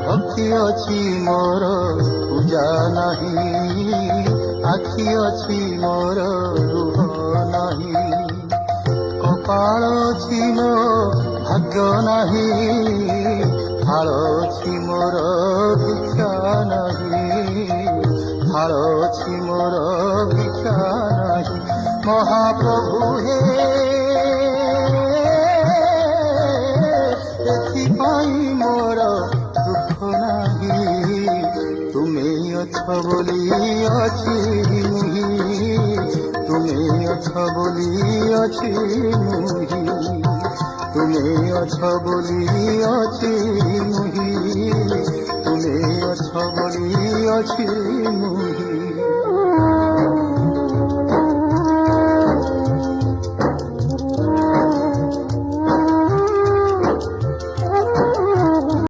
भक्ति अछि मोर पूजा नहीं, आखि अछि मोर लुह नहीं, कपाल अछि मो भाग्य नहीं, थाल अछि मोर भिक्षा नहीं, थाल अछि मोर भिक्षा नहीं। महाप्रभु हे एथिपाई मोर दुख नाही, तुमे अछ बोली अछि मुही, तुमे अछ बोली अछि मुही, तुमे अछ बोली अछि मुही, तुमे अछ बोली अछि मुही।